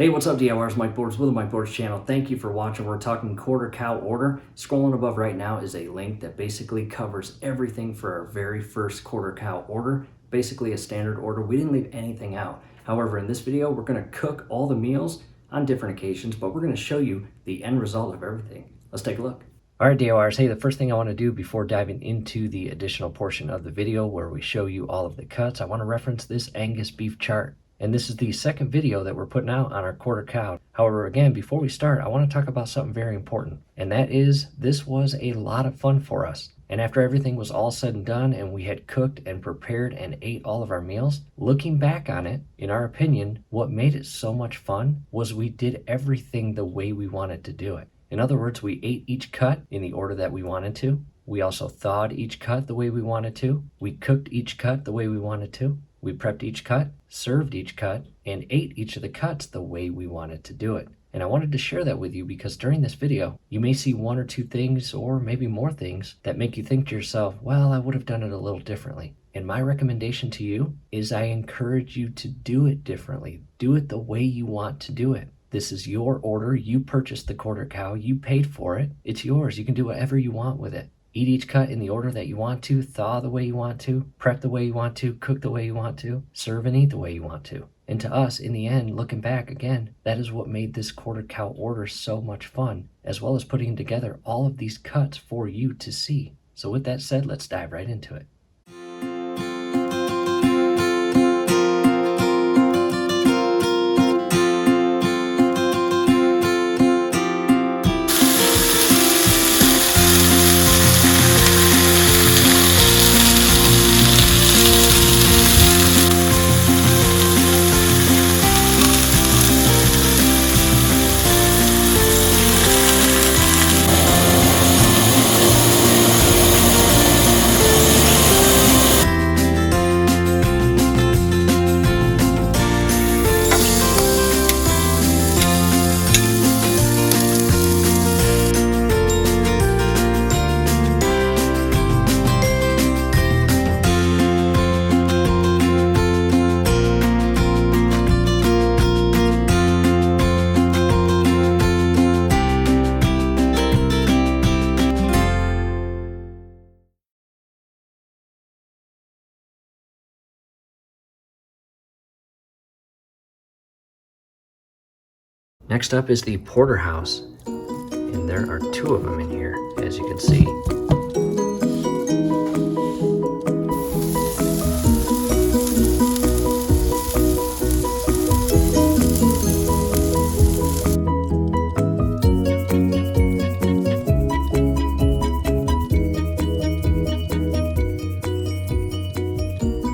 Hey, what's up, DIYers? Mike Boards with the Mike Boards channel. Thank you for watching. We're talking quarter cow order. Scrolling above right now is a link that basically covers everything for our very first quarter cow order. Basically a standard order. We didn't leave anything out. However, in this video, we're going to cook all the meals on different occasions, but we're going to show you the end result of everything. Let's take a look. All right, DIYers, hey, the first thing I want to do before diving into the additional portion of the video where we show you all of the cuts, I want to reference this Angus beef chart. And this is the second video that we're putting out on our quarter cow. However, again, before we start, I want to talk about something very important. And that is, this was a lot of fun for us. And after everything was all said and done and we had cooked and prepared and ate all of our meals, looking back on it, in our opinion, what made it so much fun was we did everything the way we wanted to do it. In other words, we ate each cut in the order that we wanted to. We also thawed each cut the way we wanted to. We cooked each cut the way we wanted to. We prepped each cut, served each cut, and ate each of the cuts the way we wanted to do it. And I wanted to share that with you because during this video, you may see one or two things or maybe more things that make you think to yourself, well, I would have done it a little differently. And my recommendation to you is I encourage you to do it differently. Do it the way you want to do it. This is your order. You purchased the quarter cow. You paid for it. It's yours. You can do whatever you want with it. Eat each cut in the order that you want to, thaw the way you want to, prep the way you want to, cook the way you want to, serve and eat the way you want to. And to us, in the end, looking back again, that is what made this quarter cow order so much fun, as well as putting together all of these cuts for you to see. So with that said, let's dive right into it. Next up is the porterhouse, and there are two of them in here, as you can see.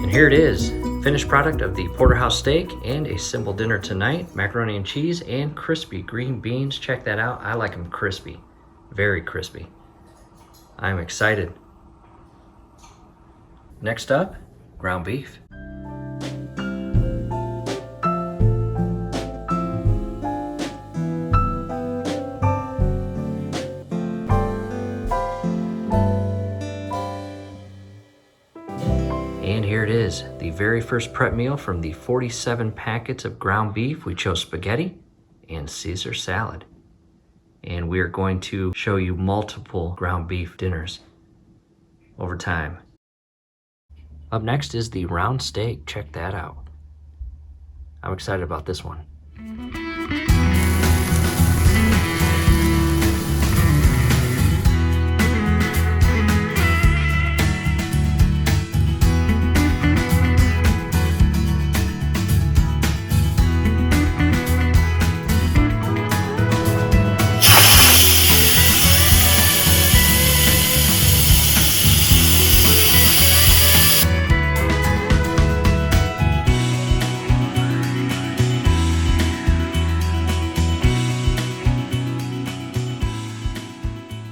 And here it is. Finished product of the porterhouse steak and a simple dinner tonight. Macaroni and cheese and crispy green beans. Check that out. I like them crispy. Very crispy. I'm excited. Next up, ground beef. And here it is, the very first prep meal from the 47 packets of ground beef. We chose spaghetti and Caesar salad. And we are going to show you multiple ground beef dinners over time. Up next is the round steak. Check that out. I'm excited about this one.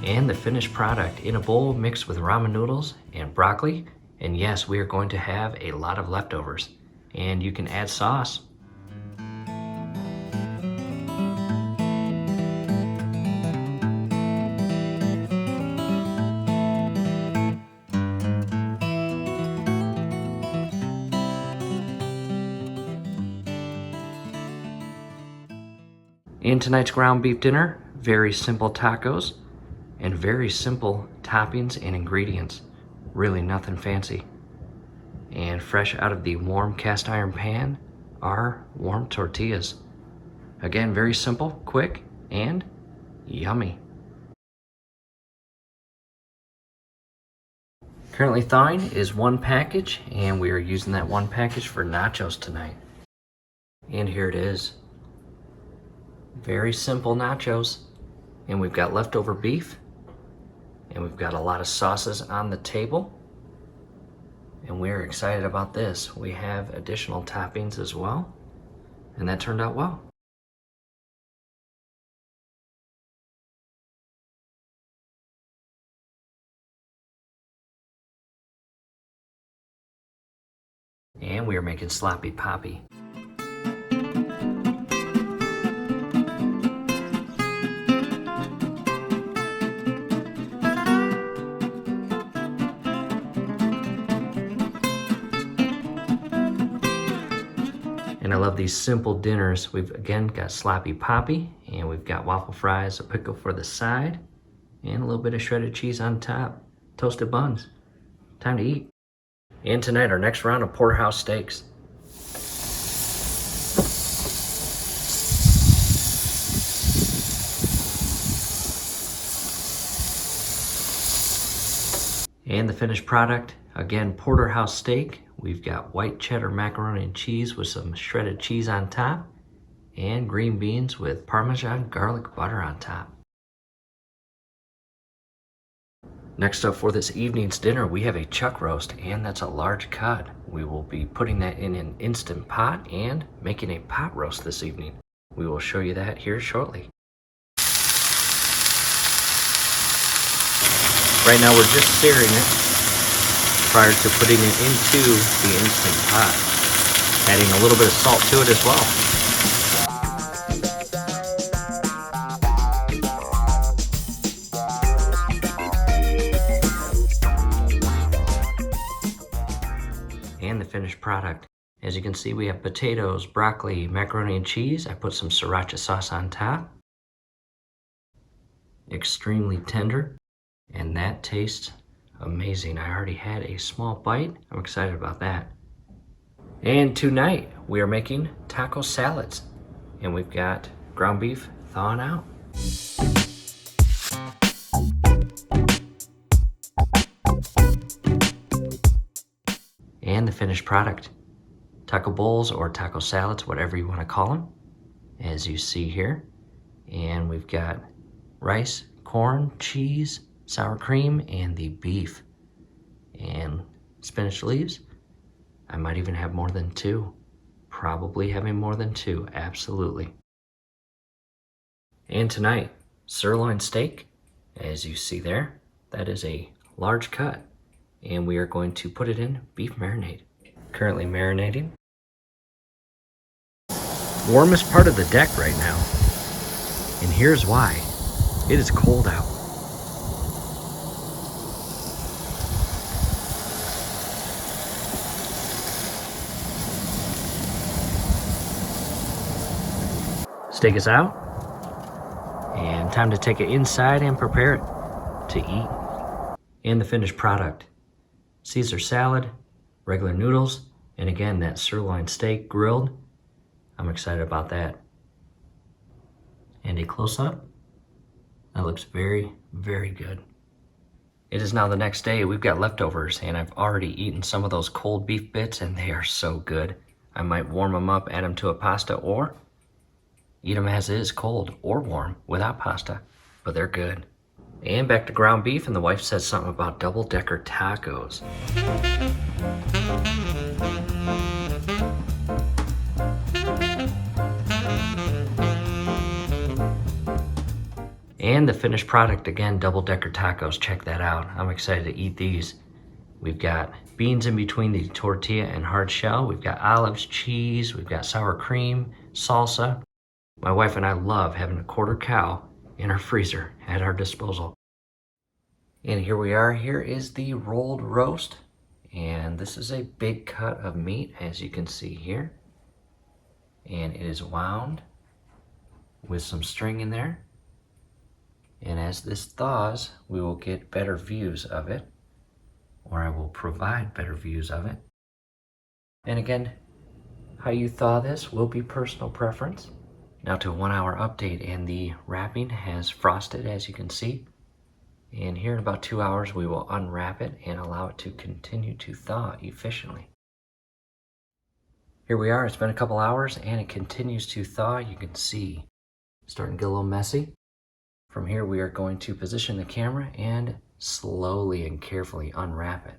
And the finished product in a bowl mixed with ramen noodles and broccoli. And yes, we are going to have a lot of leftovers. And you can add sauce. And tonight's ground beef dinner, very simple tacos and very simple toppings and ingredients. Really nothing fancy. And fresh out of the warm cast iron pan are warm tortillas. Again, very simple, quick, and yummy. Currently thawing is one package, and we are using that one package for nachos tonight. And here it is. Very simple nachos. And we've got leftover beef, and we've got a lot of sauces on the table. And we're excited about this. We have additional toppings as well, and that turned out well. And we are making sloppy poppy. And I love these simple dinners. We've again got sloppy poppy, and we've got waffle fries, a pickle for the side, and a little bit of shredded cheese on top. Toasted buns. Time to eat. And tonight, our next round of porterhouse steaks. And the finished product, again, porterhouse steak. We've got white cheddar macaroni and cheese with some shredded cheese on top, and green beans with Parmesan garlic butter on top. Next up for this evening's dinner, we have a chuck roast, and that's a large cut. We will be putting that in an Instant Pot and making a pot roast this evening. We will show you that here shortly. Right now we're just searing it prior to putting it into the Instant Pot, adding a little bit of salt to it as well. And the finished product. As you can see, we have potatoes, broccoli, macaroni and cheese. I put some sriracha sauce on top. Extremely tender, and that tastes amazing. I already had a small bite. I'm excited about that. And tonight we are making taco salads, and we've got ground beef thawing out. And the finished product. Taco bowls or taco salads, whatever you want to call them, as you see here. And we've got rice, corn, cheese, sour cream, and the beef. And spinach leaves. I might even have more than two. Probably having more than two, absolutely. And tonight, sirloin steak, as you see there. That is a large cut. And we are going to put it in beef marinade. Currently marinating. Warmest part of the deck right now. And here's why. It is cold out. Steak is out, and time to take it inside and prepare it to eat. And the finished product. Caesar salad, regular noodles, and again, that sirloin steak grilled. I'm excited about that. And a close-up. That looks very, very good. It is now the next day. We've got leftovers, and I've already eaten some of those cold beef bits, and they are so good. I might warm them up, add them to a pasta, or eat them as is, cold or warm, without pasta, but they're good. And back to ground beef, and the wife said something about double-decker tacos. And the finished product, again, double-decker tacos. Check that out. I'm excited to eat these. We've got beans in between the tortilla and hard shell. We've got olives, cheese. We've got sour cream, salsa. My wife and I love having a quarter cow in our freezer at our disposal. And here we are. Here is the rolled roast. And this is a big cut of meat, as you can see here. And it is wound with some string in there. And as this thaws, we will get better views of it, or I will provide better views of it. And again, how you thaw this will be personal preference. Now to a 1 hour update, and the wrapping has frosted, as you can see. And here in about 2 hours, we will unwrap it and allow it to continue to thaw efficiently. Here we are, it's been a couple hours and it continues to thaw. You can see it's starting to get a little messy. From here, we are going to position the camera and slowly and carefully unwrap it.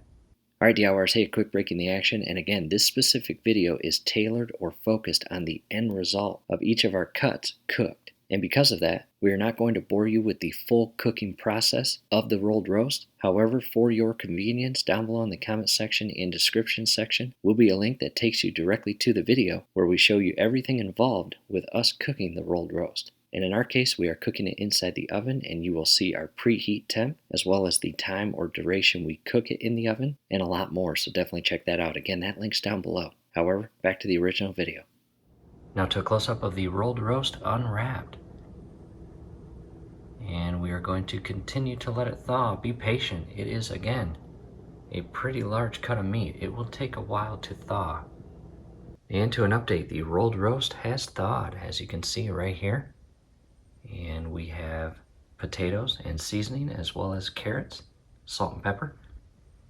Alright, DIYers, hey, a quick break in the action. And again, this specific video is tailored or focused on the end result of each of our cuts cooked. And because of that, we are not going to bore you with the full cooking process of the rolled roast. However, for your convenience, down below in the comment section and description section will be a link that takes you directly to the video where we show you everything involved with us cooking the rolled roast. And in our case, we are cooking it inside the oven, and you will see our preheat temp, as well as the time or duration we cook it in the oven, and a lot more, so definitely check that out. Again, that link's down below. However, back to the original video. Now to a close-up of the rolled roast unwrapped. And we are going to continue to let it thaw. Be patient. It is, again, a pretty large cut of meat. It will take a while to thaw. And to an update, the rolled roast has thawed, as you can see right here. And we have potatoes and seasoning, as well as carrots, salt and pepper.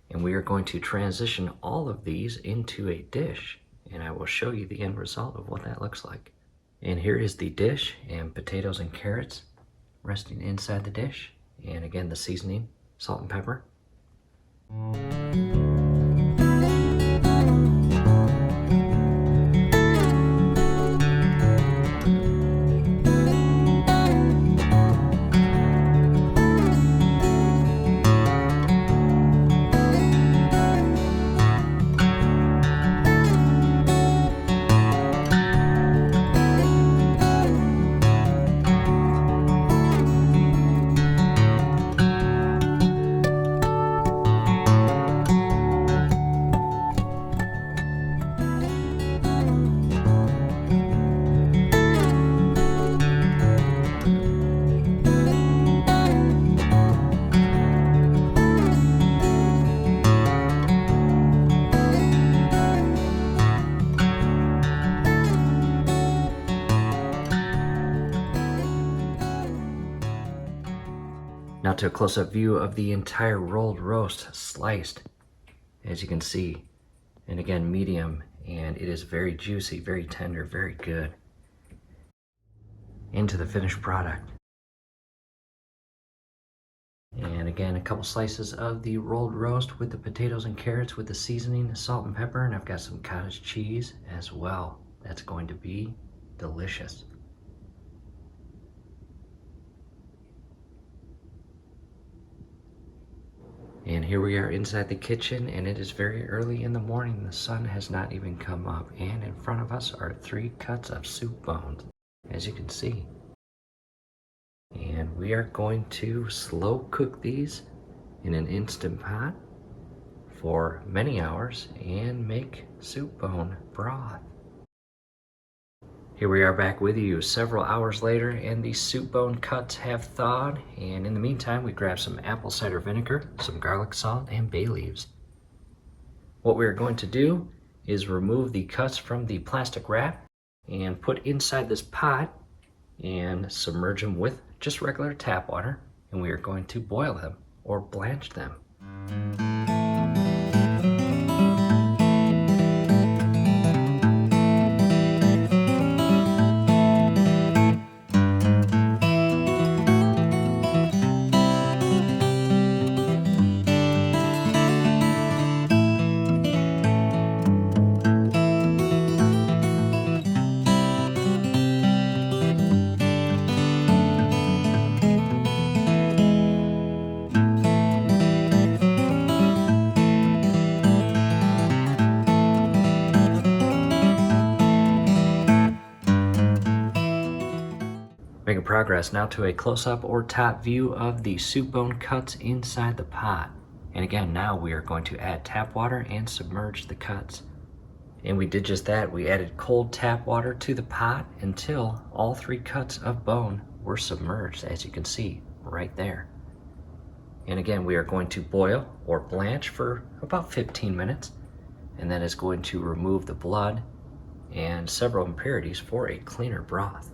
And we are going to transition all of these into a dish, and I will show you the end result of what that looks like. And here is the dish, and potatoes and carrots resting inside the dish. And again, the seasoning, salt and pepper. Now to a close-up view of the entire rolled roast sliced, as you can see. And again, medium, and it is very juicy, very tender, very good. Into the finished product. And again, a couple slices of the rolled roast with the potatoes and carrots with the seasoning, salt and pepper, and I've got some cottage cheese as well. That's going to be delicious. And here we are inside the kitchen, and it is very early in the morning. The sun has not even come up, and in front of us are 3 cuts of soup bones, as you can see. And we are going to slow cook these in an Instant Pot for many hours and make soup bone broth. Here we are back with you several hours later, and the soup bone cuts have thawed. And in the meantime, we grabbed some apple cider vinegar, some garlic salt, and bay leaves. What we're going to do is remove the cuts from the plastic wrap and put inside this pot and submerge them with just regular tap water. And we are going to boil them or blanch them. Making progress now to a close-up or top view of the soup bone cuts inside the pot. And again, now we are going to add tap water and submerge the cuts. And we did just that. We added cold tap water to the pot until all 3 cuts of bone were submerged, as you can see right there. And again, we are going to boil or blanch for about 15 minutes, and that is going to remove the blood and several impurities for a cleaner broth.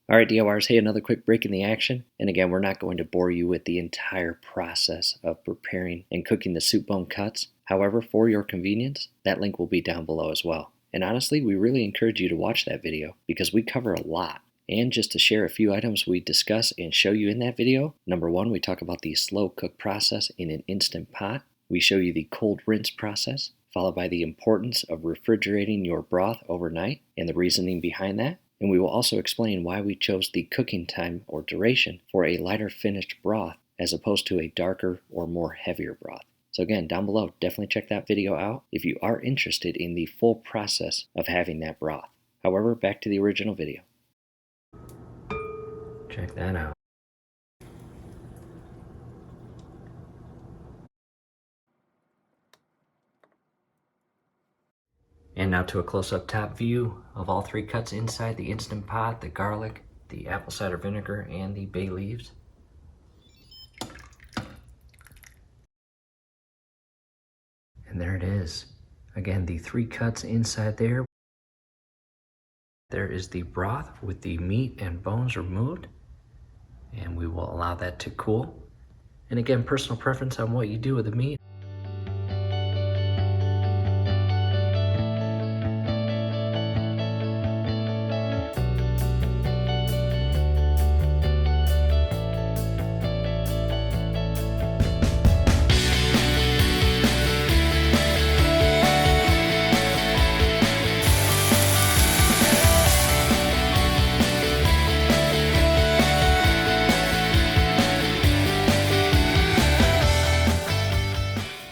All right, DIYers, hey, another quick break in the action. And again, we're not going to bore you with the entire process of preparing and cooking the soup bone cuts. However, for your convenience, that link will be down below as well. And honestly, we really encourage you to watch that video because we cover a lot. And just to share a few items we discuss and show you in that video, number 1, we talk about the slow cook process in an instant pot. We show you the cold rinse process, followed by the importance of refrigerating your broth overnight and the reasoning behind that. And we will also explain why we chose the cooking time or duration for a lighter finished broth as opposed to a darker or more heavier broth. So again, down below, definitely check that video out if you are interested in the full process of having that broth. However, back to the original video. Check that out. And now to a close-up top view of all 3 cuts inside the Instant Pot, the garlic, the apple cider vinegar, and the bay leaves. And there it is. Again, the 3 cuts inside there. There is the broth with the meat and bones removed. And we will allow that to cool. And again, personal preference on what you do with the meat.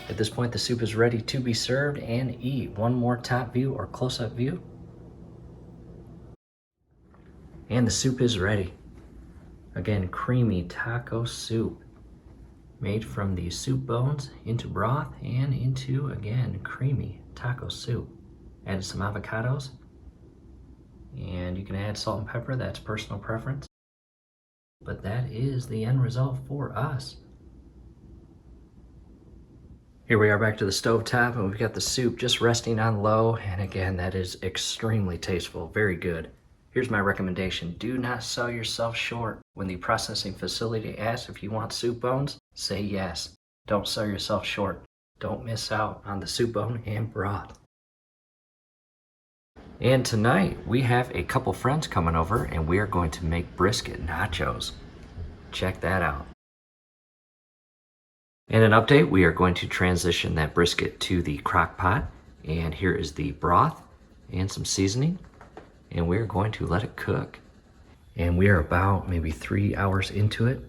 At this point, the soup is ready to be served and eat. One more top view or close-up view. And the soup is ready. Again, creamy taco soup made from the soup bones into broth and into, again, creamy taco soup. Added some avocados, and you can add salt and pepper. That's personal preference. But that is the end result for us. Here we are back to the stove top, and we've got the soup just resting on low. And again, that is extremely tasteful, very good. Here's my recommendation. Do not sell yourself short. When the processing facility asks if you want soup bones, say yes. Don't sell yourself short. Don't miss out on the soup bone and broth. And tonight, we have a couple friends coming over, and we are going to make brisket nachos. Check that out. And an update, we are going to transition that brisket to the crock pot. And here is the broth and some seasoning. And we're going to let it cook. And we are about maybe 3 hours into it.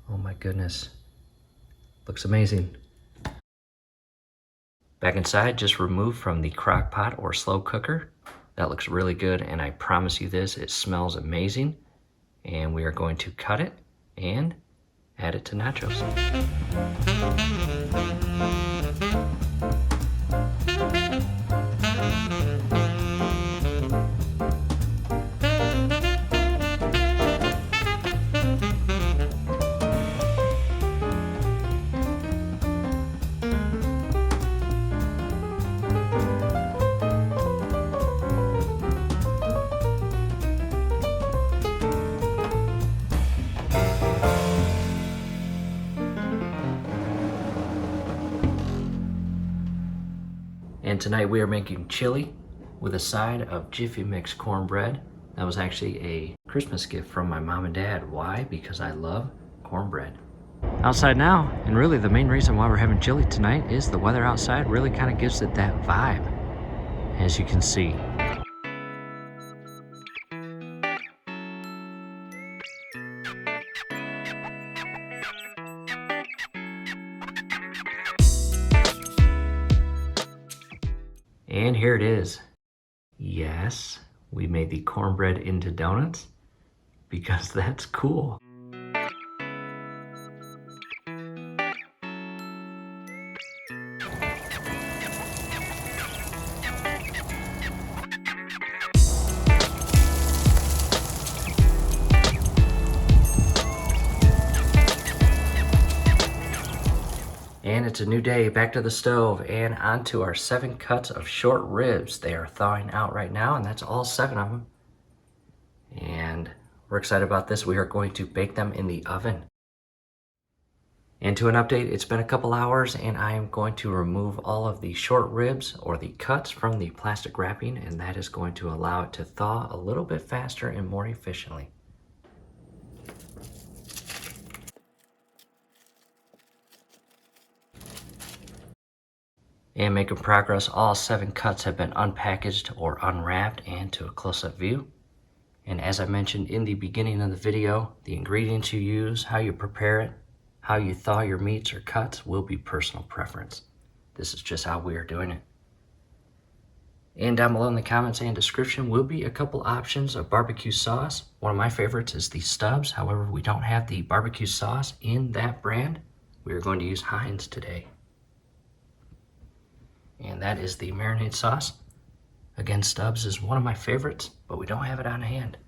Oh my goodness. Looks amazing. Back inside, just removed from the crock pot or slow cooker. That looks really good, and I promise you this, it smells amazing. And we are going to cut it and add it to nachos. And tonight we are making chili with a side of Jiffy Mix cornbread. That was actually a Christmas gift from my mom and dad. Why? Because I love cornbread. Outside now, and really the main reason why we're having chili tonight is the weather outside really kind of gives it that vibe, as you can see. And here it is. Yes, we made the cornbread into donuts because that's cool. And it's a new day, back to the stove and onto our 7 cuts of short ribs. They are thawing out right now, and that's all 7 of them. And we're excited about this. We are going to bake them in the oven. And to an update, it's been a couple hours and I am going to remove all of the short ribs or the cuts from the plastic wrapping, and that is going to allow it to thaw a little bit faster and more efficiently. And making progress, all 7 cuts have been unpackaged or unwrapped and to a close-up view. And as I mentioned in the beginning of the video, the ingredients you use, how you prepare it, how you thaw your meats or cuts will be personal preference. This is just how we are doing it. And down below in the comments and description will be a couple options of barbecue sauce. One of my favorites is the Stubbs. However, we don't have the barbecue sauce in that brand. We are going to use Heinz today. And that is the marinade sauce. Again, Stubbs is one of my favorites, but we don't have it on hand.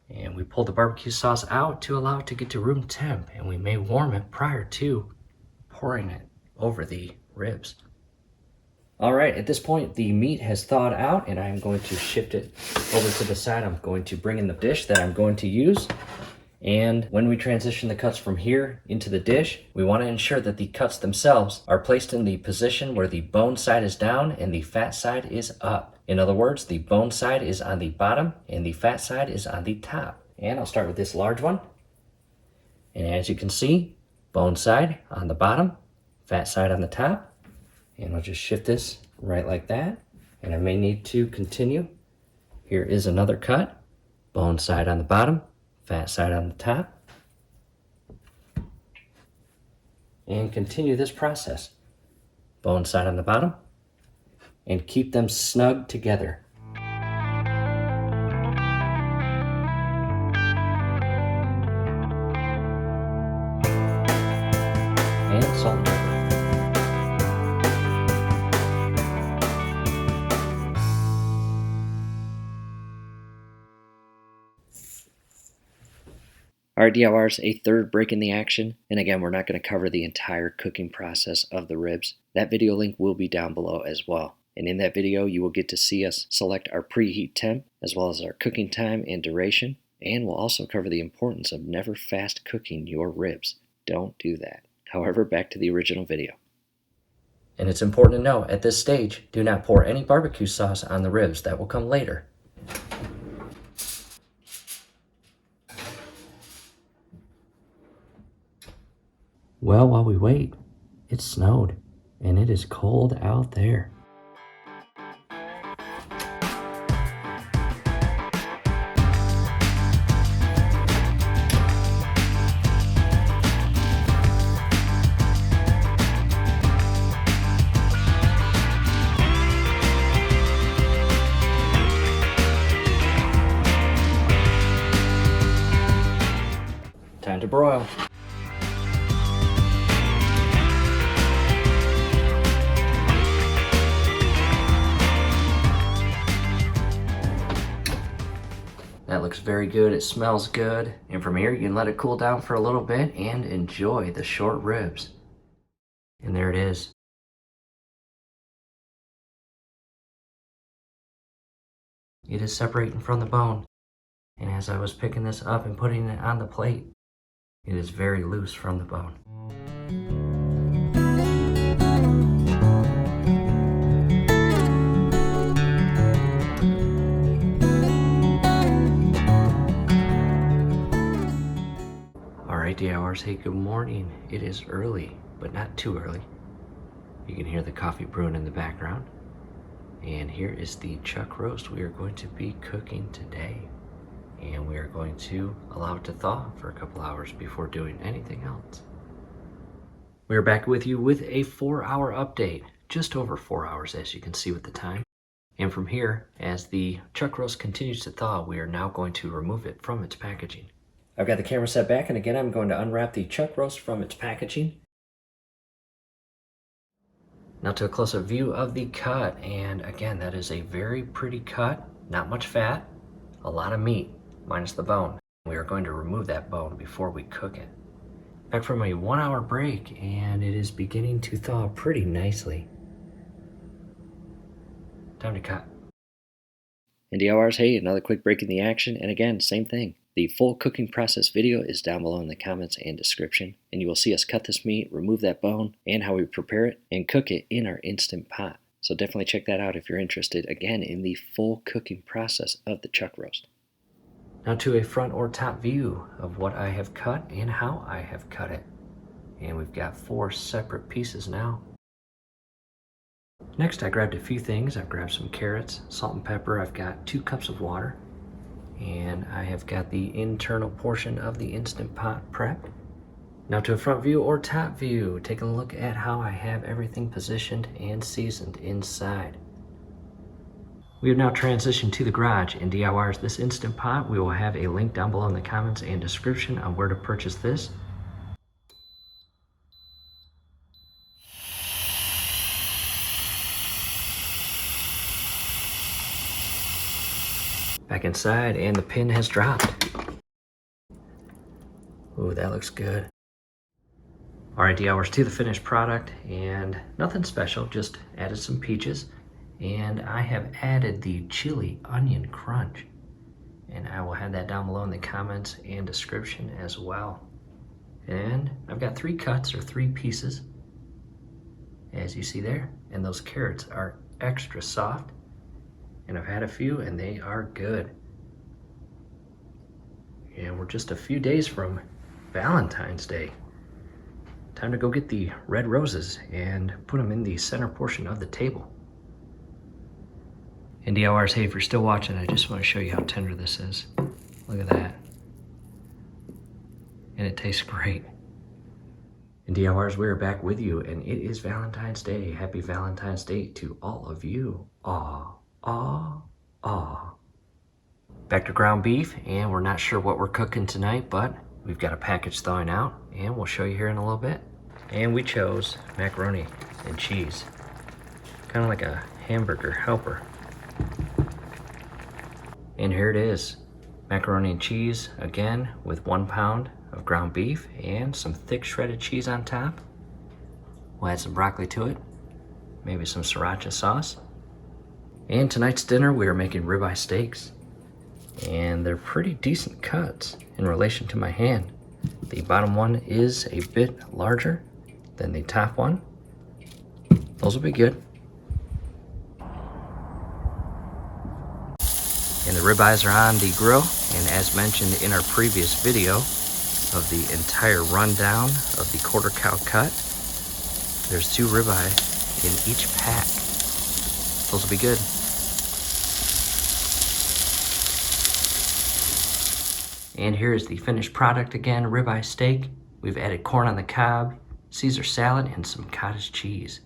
And we pull the barbecue sauce out to allow it to get to room temp, and we may warm it prior to pouring it over the ribs. All right, at this point, the meat has thawed out, and I'm going to shift it over to the side. I'm going to bring in the dish that I'm going to use. And when we transition the cuts from here into the dish, we want to ensure that the cuts themselves are placed in the position where the bone side is down and the fat side is up. In other words, the bone side is on the bottom and the fat side is on the top. And I'll start with this large one. And as you can see, bone side on the bottom, fat side on the top. And I'll just shift this right like that. And I may need to continue. Here is another cut, bone side on the bottom, fat side on the top, and continue this process. Bone side on the bottom, and keep them snug together. And salt and pepper. All right, DIYers, a third break in the action. And again, we're not going to cover the entire cooking process of the ribs. That video link will be down below as well. And in that video, you will get to see us select our preheat temp, as well as our cooking time and duration. And we'll also cover the importance of never fast cooking your ribs. Don't do that. However, back to the original video. And it's important to know, at this stage, do not pour any barbecue sauce on the ribs. That will come later. Well, while we wait, it snowed, and it is cold out there. Time to broil. That looks very good, it smells good. And from here, you can let it cool down for a little bit and enjoy the short ribs. And there it is. It is separating from the bone. And as I was picking this up and putting it on the plate, it is very loose from the bone. Alright, DIYers, hey, good morning. It is early, but not too early. You can hear the coffee brewing in the background. And here is the chuck roast we are going to be cooking today. And we are going to allow it to thaw for a couple hours before doing anything else. We are back with you with a 4-hour update, just over 4 hours as you can see with the time. And from here, as the chuck roast continues to thaw, we are now going to remove it from its packaging. I've got the camera set back, and again I'm going to unwrap the chuck roast from its packaging. Now to a close-up view of the cut, and again that is a very pretty cut, not much fat, a lot of meat, minus the bone. We are going to remove that bone before we cook it. Back from a 1 hour break, and it is beginning to thaw pretty nicely. Time to cut. And DIYers, hey, another quick break in the action, and again, same thing. The full cooking process video is down below in the comments and description, and you will see us cut this meat, remove that bone, and how we prepare it, and cook it in our Instant Pot. So definitely check that out if you're interested, again, in the full cooking process of the chuck roast. Now to a front or top view of what I have cut and how I have cut it. And we've got 4 separate pieces now. Next, I grabbed a few things. I've grabbed some carrots, salt and pepper. I've got 2 cups of water. And I have got the internal portion of the Instant Pot prepped. Now to a front view or top view, taking a look at how I have everything positioned and seasoned inside. We have now transitioned to the garage, and DIYers, this Instant Pot, we will have a link down below in the comments and description on where to purchase this. Back inside, and the pin has dropped. Ooh, that looks good. All right, DIYers, to the finished product, and nothing special, just added some peaches. And I have added the chili onion crunch, and I will have that down below in the comments and description as well. And I've got 3 cuts or 3 pieces, as you see there, and those carrots are extra soft, and I've had a few and they are good. And we're just a few days from Valentine's Day. Time to go get the red roses and put them in the center portion of the table. And DIYers, hey, if you're still watching, I just want to show you how tender this is. Look at that. And it tastes great. And DIYers, we are back with you, and it is Valentine's Day. Happy Valentine's Day to all of you. Aw, aw, aw. Back to ground beef, and we're not sure what we're cooking tonight, but we've got a package thawing out, and we'll show you here in a little bit. And we chose macaroni and cheese. Kind of like a hamburger helper. And here it is, macaroni and cheese, again, with 1 pound of ground beef and some thick shredded cheese on top. We'll add some broccoli to it, maybe some sriracha sauce. And tonight's dinner, we are making ribeye steaks. And they're pretty decent cuts in relation to my hand. The bottom one is a bit larger than the top one. Those will be good. And the ribeyes are on the grill, and as mentioned in our previous video of the entire rundown of the quarter cow cut, there's 2 ribeye in each pack. Those will be good. And here is the finished product again, ribeye steak. We've added corn on the cob, Caesar salad, and some cottage cheese.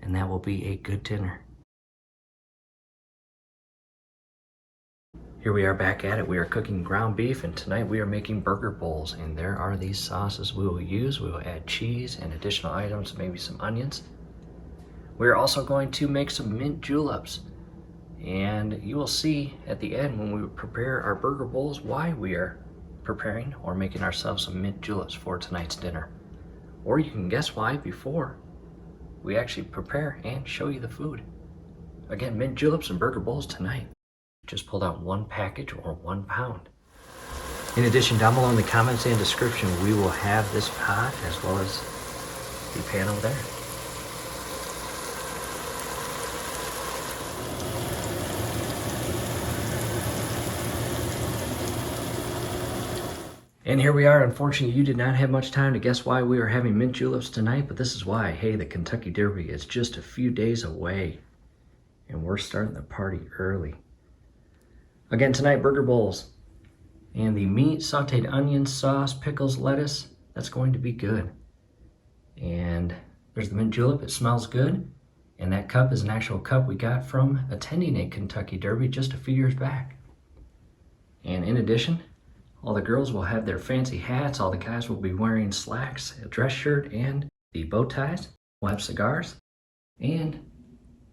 And that will be a good dinner. Here we are back at it. We are cooking ground beef, and tonight we are making burger bowls, and there are these sauces we will use. We will add cheese and additional items, maybe some onions. We're also going to make some mint juleps, and you will see at the end when we prepare our burger bowls why we are preparing or making ourselves some mint juleps for tonight's dinner. Or you can guess why before we actually prepare and show you the food. Again, mint juleps and burger bowls tonight. Just pulled out 1 package or 1 pound. In addition, down below in the comments and description, we will have this pot as well as the pan over there. And here we are. Unfortunately, you did not have much time to guess why we are having mint juleps tonight, but this is why. Hey, the Kentucky Derby is just a few days away, and we're starting the party early. Again, tonight, burger bowls. And the meat, sauteed onions, sauce, pickles, lettuce, that's going to be good. And there's the mint julep, it smells good. And that cup is an actual cup we got from attending a Kentucky Derby just a few years back. And in addition, all the girls will have their fancy hats, all the guys will be wearing slacks, a dress shirt, and the bow ties. We'll have cigars, and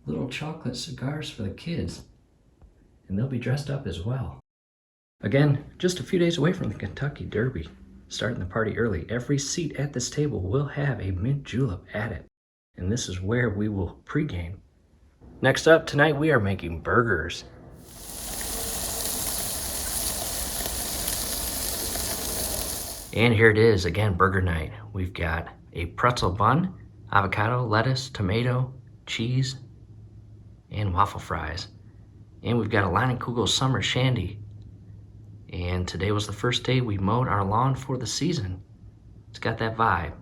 little chocolate cigars for the kids. And they'll be dressed up as well. Again, just a few days away from the Kentucky Derby. starting the party early. Every seat at this table will have a mint julep at it, and this is where we will pregame. Next up, tonight we are making burgers. And here it is, again, burger night. We've got a pretzel bun, avocado, lettuce, tomato, cheese, and waffle fries. And we've got a Leinenkugel summer shandy. And today was the first day we mowed our lawn for the season. It's got that vibe.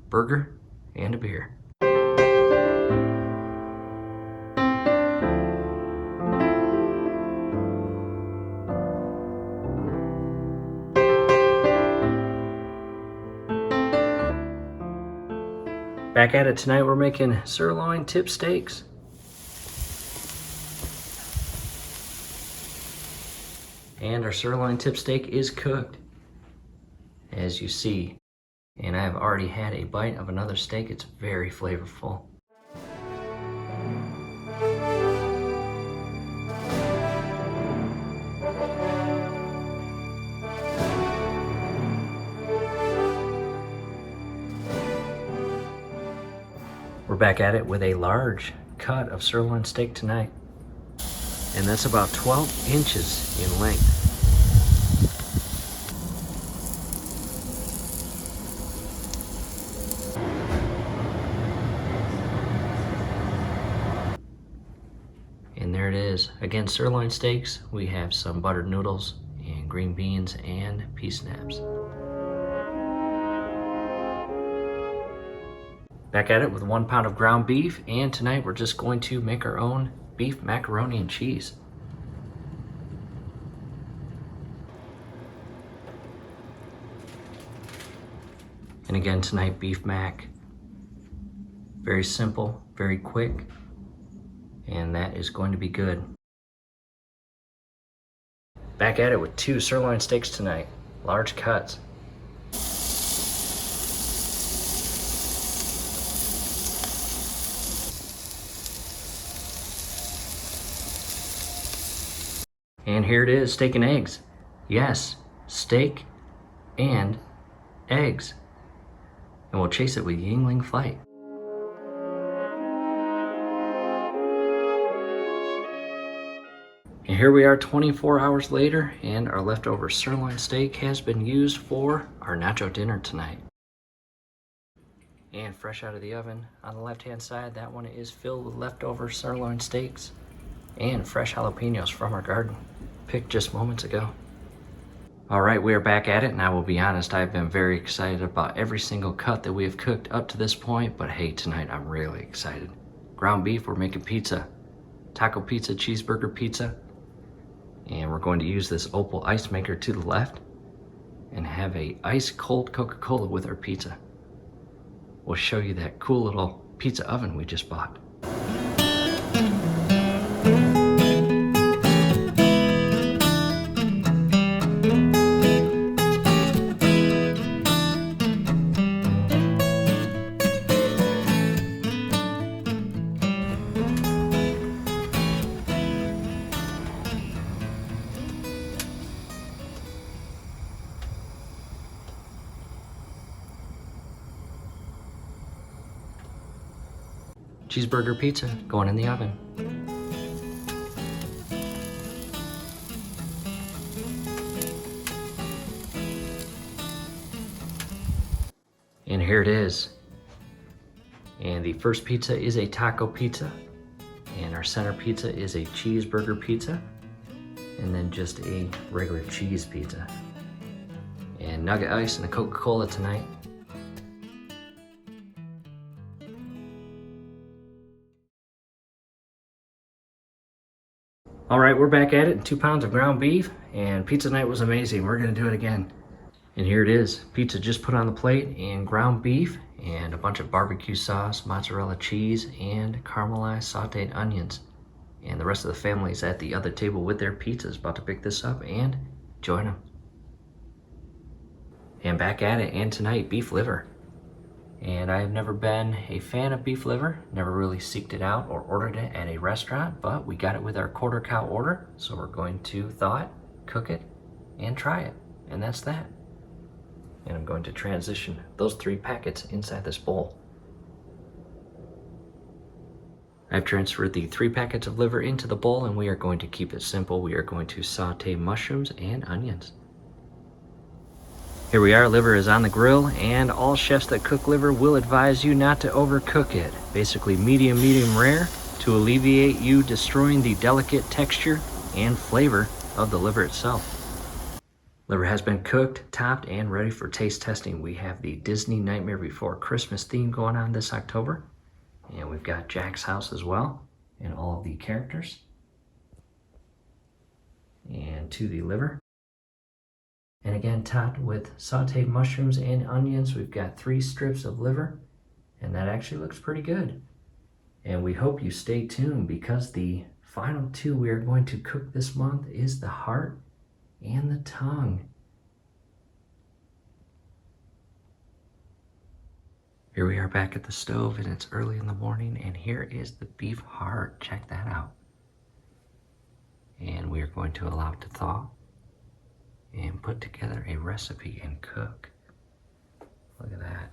Burger and a beer. Back at it tonight, we're making sirloin tip steaks. And our sirloin tip steak is cooked, as you see. And I have already had a bite of another steak. It's very flavorful. We're back at it with a large cut of sirloin steak tonight. And that's about 12 inches in length. And there it is. Again, sirloin steaks. We have some buttered noodles and green beans and pea snaps. Back at it with 1 pound of ground beef, and tonight we're just going to make our own beef macaroni and cheese. And again tonight, beef mac. Very simple, very quick, and that is going to be good. Back at it with 2 sirloin steaks tonight, large cuts. And here it is, steak and eggs. Yes, steak and eggs. And we'll chase it with Yingling Flight. And here we are 24 hours later, and our leftover sirloin steak has been used for our nacho dinner tonight. And fresh out of the oven, on the left-hand side, that one is filled with leftover sirloin steaks and fresh jalapenos from our garden, picked just moments ago. All right, we are back at it, and I will be honest, I've been very excited about every single cut that we have cooked up to this point, but hey, tonight I'm really excited. Ground beef, we're making pizza. Taco pizza, cheeseburger pizza. And we're going to use this Opal ice maker to the left and have a ice cold Coca-Cola with our pizza. We'll show you that cool little pizza oven we just bought. Cheeseburger pizza going in the oven. And here it is. And the first pizza is a taco pizza. And our center pizza is a cheeseburger pizza. And then just a regular cheese pizza. And nugget ice and a Coca-Cola tonight. All right, we're back at it, 2 pounds of ground beef, and pizza night was amazing. We're gonna do it again. And here it is, pizza just put on the plate, and ground beef, and a bunch of barbecue sauce, mozzarella cheese, and caramelized sauteed onions. And the rest of the family is at the other table with their pizzas, about to pick this up and join them. And back at it, and tonight, beef liver. And I have never been a fan of beef liver, never really seeked it out or ordered it at a restaurant, but we got it with our quarter cow order, so we're going to thaw it, cook it, and try it. And that's that. And I'm going to transition those 3 packets inside this bowl. I've transferred the 3 packets of liver into the bowl, and we are going to keep it simple. We are going to saute mushrooms and onions. Here we are, liver is on the grill, and all chefs that cook liver will advise you not to overcook it. Basically medium rare to alleviate you destroying the delicate texture and flavor of the liver itself. Liver has been cooked, topped, and ready for taste testing. We have the Disney Nightmare Before Christmas theme going on this October. And we've got Jack's house as well, and all of the characters. And to the liver. And again, topped with sauteed mushrooms and onions, we've got 3 strips of liver, and that actually looks pretty good. And we hope you stay tuned, because the final 2 we are going to cook this month is the heart and the tongue. Here we are back at the stove, and it's early in the morning, and here is the beef heart. Check that out. And we are going to allow it to thaw and put together a recipe and cook. Look at that.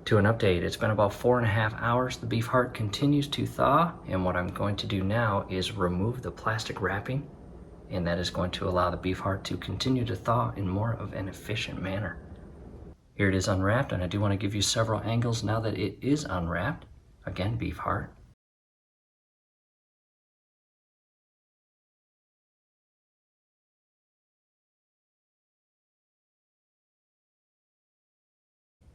To an update, it's been about 4.5 hours. The beef heart continues to thaw, and what I'm going to do now is remove the plastic wrapping, and that is going to allow the beef heart to continue to thaw in more of an efficient manner. Here it is unwrapped, and I do want to give you several angles now that it is unwrapped. Again, beef heart.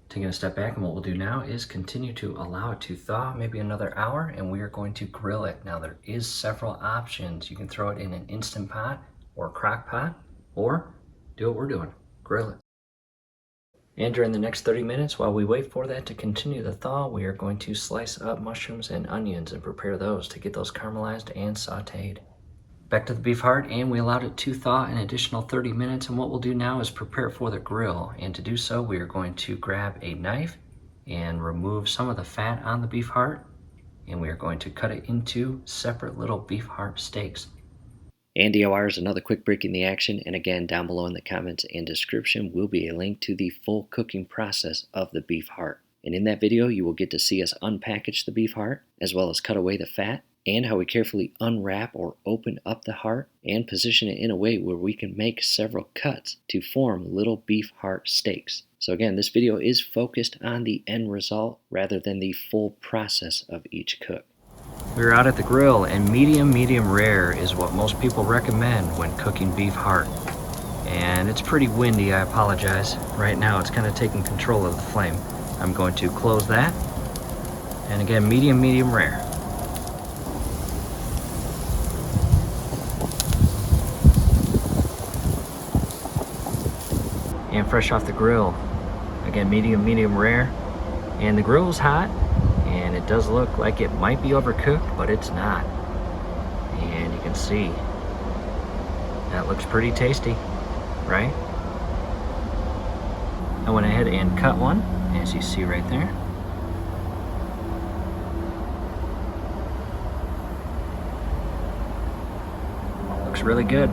Taking a step back, and what we'll do now is continue to allow it to thaw maybe another hour, and we are going to grill it. Now there is several options. You can throw it in an Instant Pot or crock pot, or do what we're doing, grill it. And during the next 30 minutes, while we wait for that to continue to thaw, we are going to slice up mushrooms and onions and prepare those to get those caramelized and sauteed. Back to the beef heart, and we allowed it to thaw an additional 30 minutes, and what we'll do now is prepare for the grill. And to do so, we are going to grab a knife and remove some of the fat on the beef heart, and we are going to cut it into separate little beef heart steaks. And DIY is another quick break in the action, and again, down below in the comments and description will be a link to the full cooking process of the beef heart. And in that video, you will get to see us unpackage the beef heart, as well as cut away the fat, and how we carefully unwrap or open up the heart and position it in a way where we can make several cuts to form little beef heart steaks. So again, this video is focused on the end result rather than the full process of each cook. We're out at the grill, and medium rare is what most people recommend when cooking beef heart. And it's pretty windy, I apologize. Right now it's kind of taking control of the flame. I'm going to close that. And again, medium rare. And fresh off the grill, again, medium rare. And the grill's hot, and it does look like it might be overcooked, but it's not. And you can see that looks pretty tasty, right? I went ahead and cut one, as you see right there. Looks really good.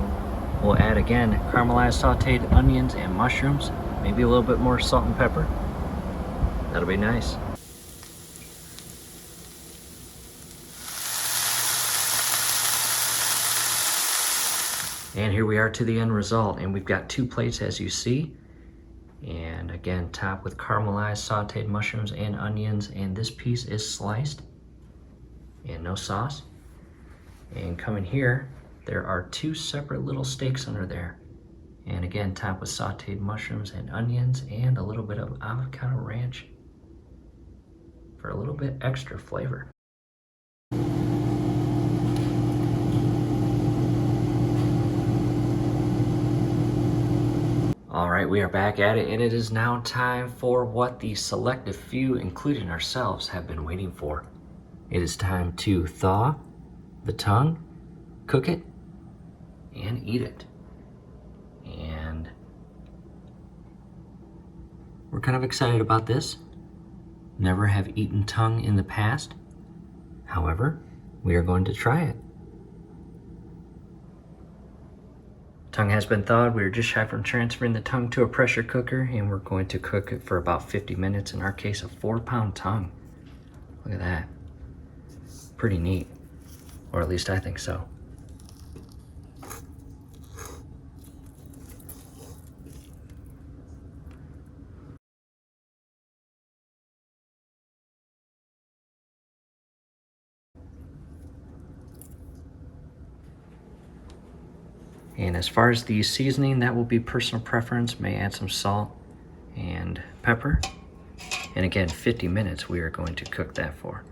We'll add again caramelized sauteed onions and mushrooms, maybe a little bit more salt and pepper. That'll be nice. And here we are to the end result, and we've got 2 plates, as you see. And again, topped with caramelized sauteed mushrooms and onions, and this piece is sliced and no sauce. And coming here, there are 2 separate little steaks under there. And again, topped with sauteed mushrooms and onions and a little bit of avocado ranch for a little bit extra flavor. All right, we are back at it, and it is now time for what the selective few, including ourselves, have been waiting for. It is time to thaw the tongue, cook it, and eat it. And We're kind of excited about this. Never have eaten tongue in the past. However, we are going to try it. Tongue has been thawed. We are just shy from transferring the tongue to a pressure cooker, and we're going to cook it for about 50 minutes. In our case, a 4-pound tongue. Look at that. Pretty neat, or at least I think so. And as far as the seasoning, that will be personal preference. May add some salt and pepper. And again, 50 minutes we are going to cook that for.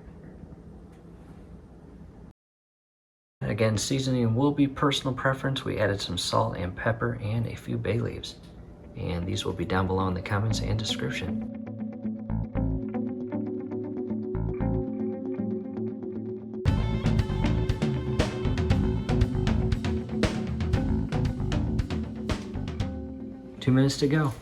Again, seasoning will be personal preference. We added some salt and pepper and a few bay leaves. And these will be down below in the comments and description. Two minutes to go.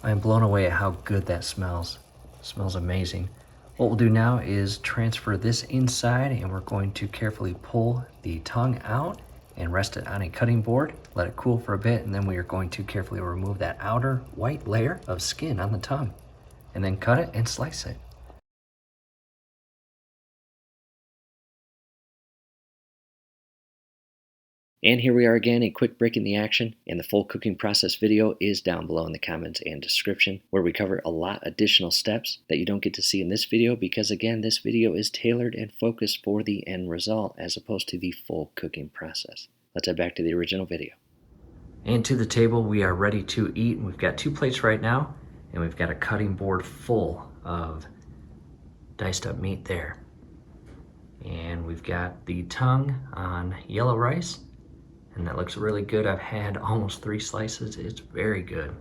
I am blown away at how good that smells. It smells amazing. What we'll do now is transfer this inside, and we're going to carefully pull the tongue out and rest it on a cutting board, let it cool for a bit, and then we are going to carefully remove that outer white layer of skin on the tongue, and then cut it and slice it. And here we are again, a quick break in the action, and the full cooking process video is down below in the comments and description, where we cover a lot additional steps that you don't get to see in this video, because again, this video is tailored and focused for the end result as opposed to the full cooking process. Let's head back to the original video. And to the table, we are ready to eat. We've got 2 plates right now, and we've got a cutting board full of diced up meat there. And we've got the tongue on yellow rice. And that looks really good. I've had almost 3 slices. It's very good.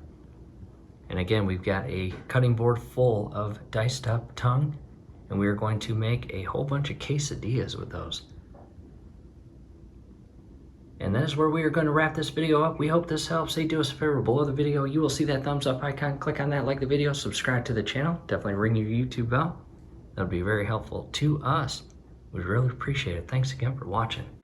And again, we've got a cutting board full of diced up tongue, and we are going to make a whole bunch of quesadillas with those. And that is where we are going to wrap this video up. We hope this helps. Hey, do us a favor, below the video, you will see that thumbs up icon. Click on that, like the video, subscribe to the channel. Definitely ring your YouTube bell. That'll be very helpful to us. We really appreciate it. Thanks again for watching.